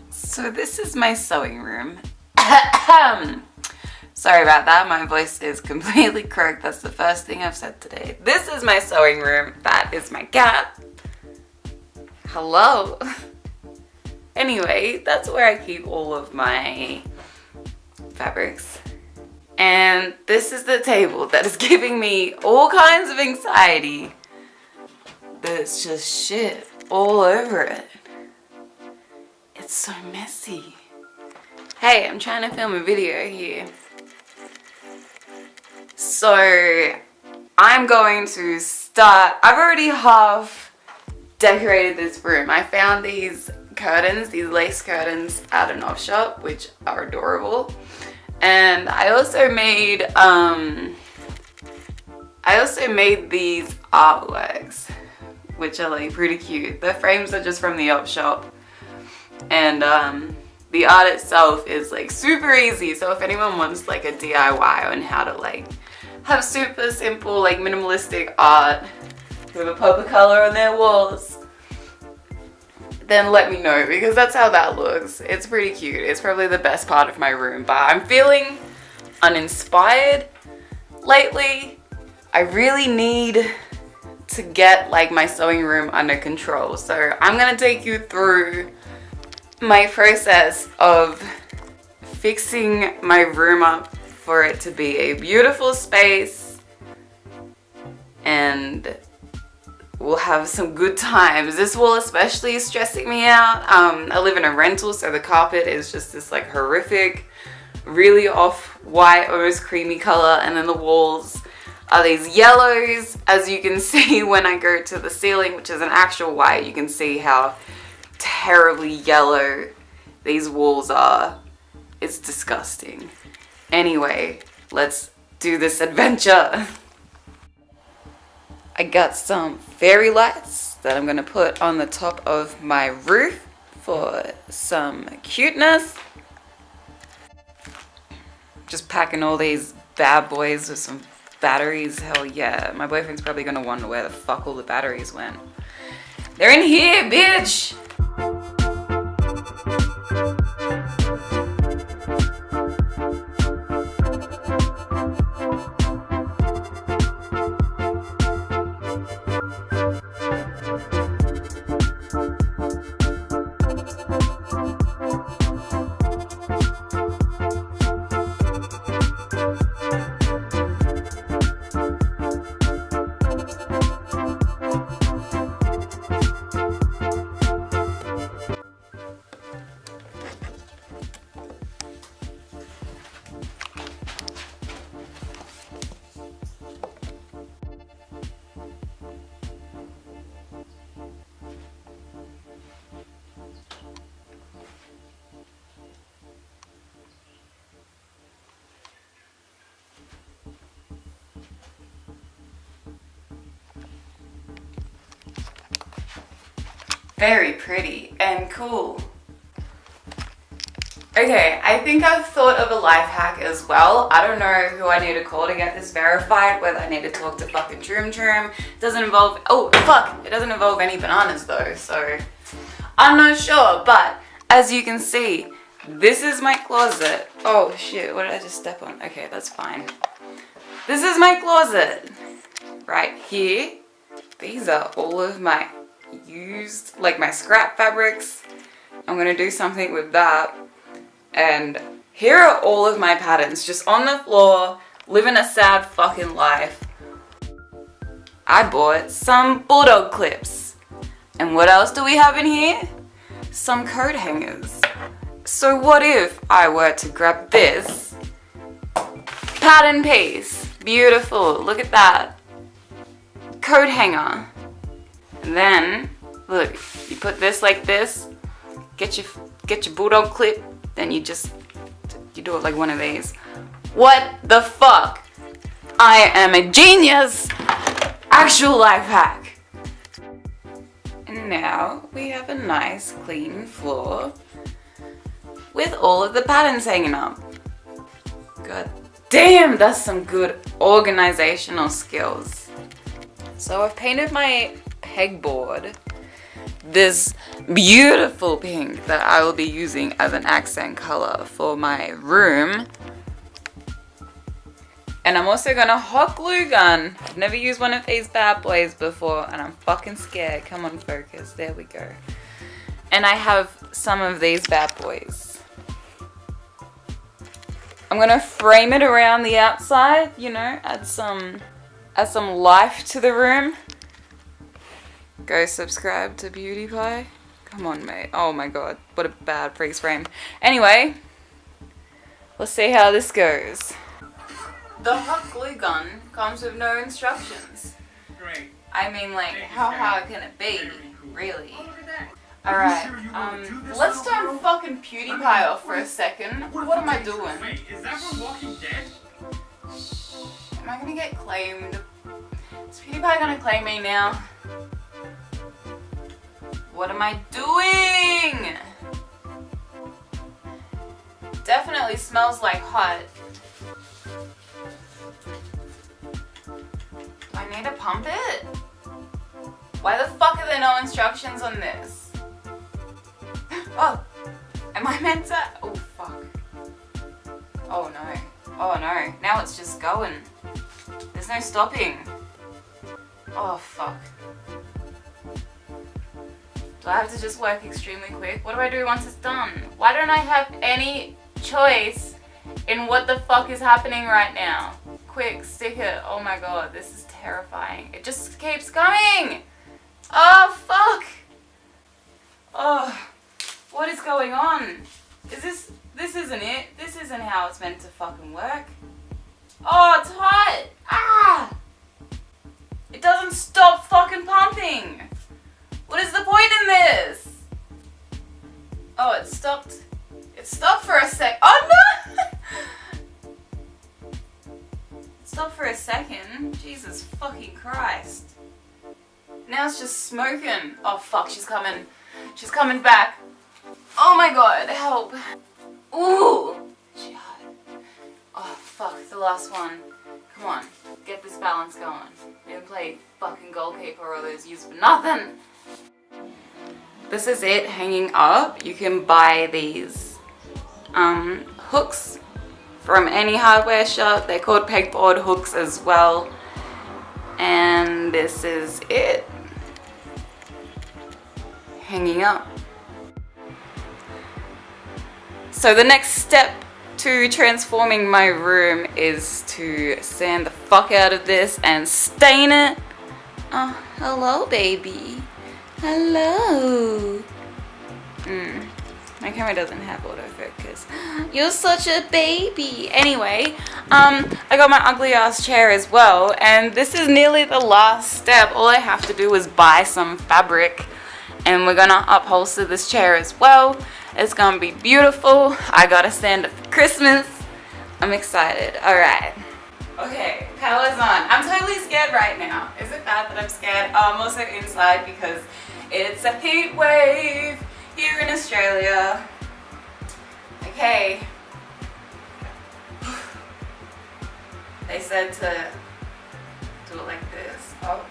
So this is my sewing room. Sorry about that, my voice is completely croaked. That's the first thing I've said today. This is my sewing room. That is my cat. Hello. Anyway, that's where I keep all of my fabrics. And this is the table that is giving me all kinds of anxiety. There's just shit all over it. It's so messy. Hey, I'm trying to film a video here. So I'm going to start. I've already half decorated this room. I found these curtains, these lace curtains at an off shop, which are adorable. And I also made these artworks, which are like pretty cute. The frames are just from the op shop, and the art itself is like super easy. So if anyone wants like a DIY on how to like have super simple like minimalistic art with a pop of color on their walls, then let me know, because that's how that looks. It's pretty cute. It's probably the best part of my room, but I'm feeling uninspired lately. I really need to get like my sewing room under control. So I'm gonna take you through my process of fixing my room up for it to be a beautiful space, and we'll have some good times. This wall especially is stressing me out. I live in a rental, so the carpet is just this like horrific, really off-white, almost creamy color, and then the walls are these yellows. As you can see when I go to the ceiling, which is an actual white, you can see how terribly yellow these walls are. It's disgusting. Anyway, let's do this adventure. I got some fairy lights that I'm gonna put on the top of my roof for some cuteness. Just packing all these bad boys with some batteries. Hell yeah. My boyfriend's probably gonna wonder where the fuck all the batteries went. They're in here, bitch! Very pretty and cool. Okay, I think I've thought of a life hack as well. I don't know who I need to call to get this verified, whether I need to talk to fucking Troom Troom. It doesn't involve, oh fuck, it doesn't involve any bananas though, so I'm not sure. But as you can see, this is my closet. Oh shit, what did I just step on? Okay, that's fine. This is my closet right here. These are all of my used, like my scrap fabrics. I'm gonna do something with that. And here are all of my patterns just on the floor, living a sad fucking life. I bought some bulldog clips. And what else do we have in here? Some coat hangers. So what if I were to grab this pattern piece? Beautiful, look at that. Coat hanger. And then, look, you put this like this, get your bulldog clip, then you do it like one of these. What the fuck? I am a genius! Actual life hack. And now we have a nice clean floor with all of the patterns hanging up. God damn, that's some good organizational skills. So I've painted my pegboard this beautiful pink that I will be using as an accent color for my room. And I'm also gonna hot glue gun. I've never used one of these bad boys before and I'm fucking scared. Come on, focus. There we go. And I have some of these bad boys. I'm gonna frame it around the outside, you know, add some life to the room. Go subscribe to Beauty Pie. Come on, mate. Oh my god, what a bad freeze frame. Anyway, let's see how this goes. The hot glue gun comes with no instructions. Great. I mean, like, how hard can it be, really? Alright, let's turn fucking PewDiePie off for a second. What am I doing? Wait, is that from Walking Dead? Am I gonna get claimed? Is PewDiePie gonna claim me now? What am I doing? Definitely smells like hot. Do I need to pump it? Why the fuck are there no instructions on this? Oh, am I meant to? Oh fuck. Oh no. Oh no. Now it's just going. There's no stopping. Oh fuck. Do I have to just work extremely quick? What do I do once it's done? Why don't I have any choice in what the fuck is happening right now? Quick, stick it. Oh my god, this is terrifying. It just keeps coming. Oh fuck. Oh, what is going on? This isn't it. This isn't how it's meant to fucking work. Oh, it's hot. Ah! It doesn't stop fucking pumping. What is the point in this? Oh, it stopped. It stopped for a sec. Oh no! It stopped for a second. Jesus fucking Christ. Now it's just smoking. Oh fuck, she's coming. She's coming back. Oh my god, help. Ooh! She hot. Oh fuck, the last one. Come on, get this balance going. Didn't play fucking goalkeeper all those years for nothing. This is it hanging up. You can buy these hooks from any hardware shop. They're called pegboard hooks as well. And this is it. Hanging up. So the next step to transforming my room is to sand the fuck out of this and stain it. Oh, hello baby. Hello. My camera doesn't have autofocus. You're such a baby. Anyway, I got my ugly ass chair as well, and this is nearly the last step. All I have to do is buy some fabric, and we're gonna upholster this chair as well. It's gonna be beautiful. I got a stand for Christmas. I'm excited. Alright. Okay, power's on. I'm totally scared right now. Is it bad that I'm scared? I'm also inside because it's a heat wave here in Australia. Okay. They said to do it like this. Oh.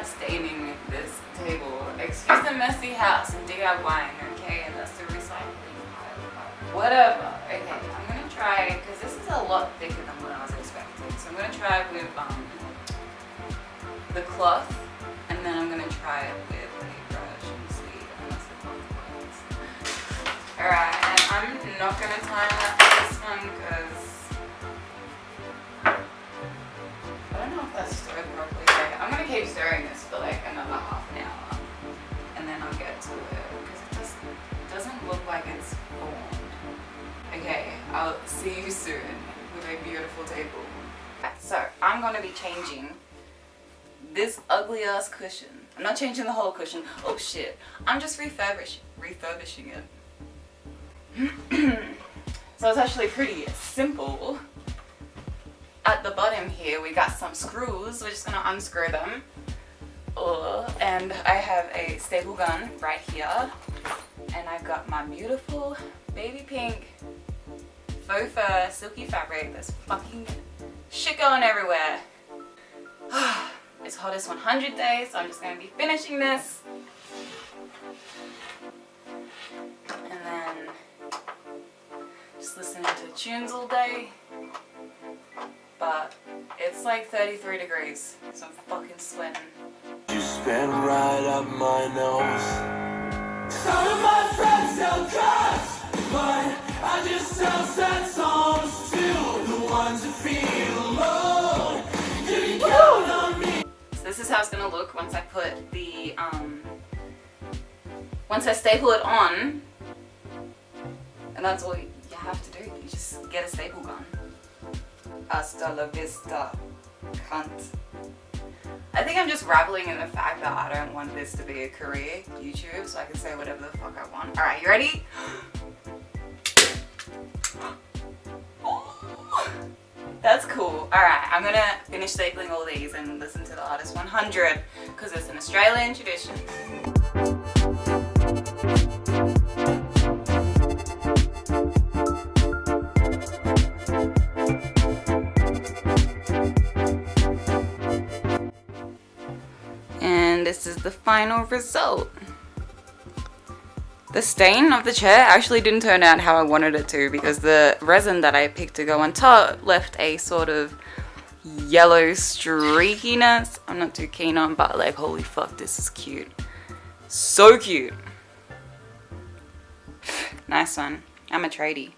Staining this table. Excuse the messy house and DIY, okay? And that's the recycling pile. Whatever. Okay, I'm gonna try, because this is a lot thicker than what I was expecting. So I'm gonna try with the cloth, and then I'm gonna try it with a brush and see unless the cloth works. Alright, and I'm not gonna time that for this one because I don't know if that's stirred properly. I'm gonna keep stirring this for like another half an hour, and then I'll get to it because it just doesn't look like it's formed. Okay, I'll see you soon with a beautiful table. So I'm going to be changing this ugly ass cushion. I'm not changing the whole cushion. Oh shit. I'm just refurbishing it. So it's actually pretty simple. At the bottom here we got some screws. We're just going to unscrew them. And I have a staple gun right here. And I've got my beautiful baby pink faux fur silky fabric. There's fucking shit going everywhere. It's hottest 100 days, so I'm just going to be finishing this. And then just listening to tunes all day. But it's like 33 degrees, so I'm fucking sweating. You spin right up my nose. Some of my friends sell cars, but I just sell sad songs too. The ones that feel alone. You can count on me. So this is how it's gonna look once I put the once I staple it on. And that's all you have to do. You just get a staple gun. Hasta la vista, cunt. I think I'm just reveling in the fact that I don't want this to be a career, YouTube, so I can say whatever the fuck I want. Alright, you ready? That's cool. Alright, I'm gonna finish stapling all these and listen to the Artist 100 because it's an Australian tradition. And this is the final result. The stain of the chair actually didn't turn out how I wanted it to because the resin that I picked to go on top left a sort of yellow streakiness. I'm not too keen on, but like, holy fuck, this is cute. So cute. Nice one. I'm a tradie.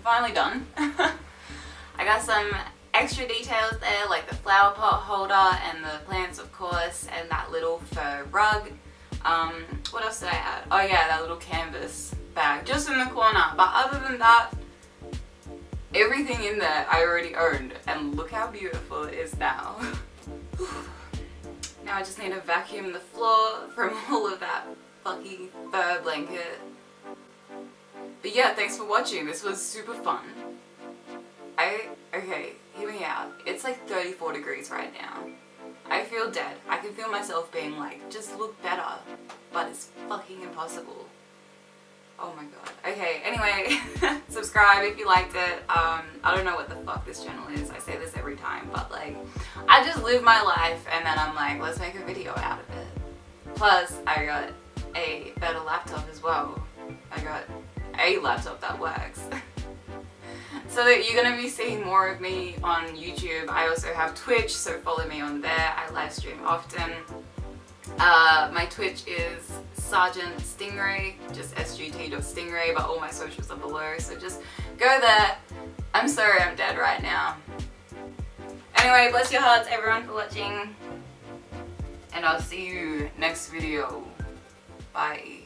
Finally done. I got some extra details there, like the flower pot holder and the plants, of course, and that little fur rug. What else did I add? Oh yeah, that little canvas bag just in the corner. But other than that, everything in there I already owned, and look how beautiful it is now. Now I just need to vacuum the floor from all of that fucking fur blanket. But yeah, thanks for watching. This was super fun. Okay, hear me out. It's like 34 degrees right now. I feel dead. I can feel myself being like, just look better. But it's fucking impossible. Oh my god. Okay, anyway, subscribe if you liked it. I don't know what the fuck this channel is. I say this every time, but like, I just live my life and then I'm like, let's make a video out of it. Plus, I got a better laptop as well. I got a laptop that works. So that you're gonna be seeing more of me on YouTube. I also have Twitch, so follow me on there. I live stream often. My Twitch is sgtstingray, just sgt.stingray, but all my socials are below, so just go there. I'm sorry I'm dead right now. Anyway, bless your hearts everyone for watching, and I'll see you next video. Bye.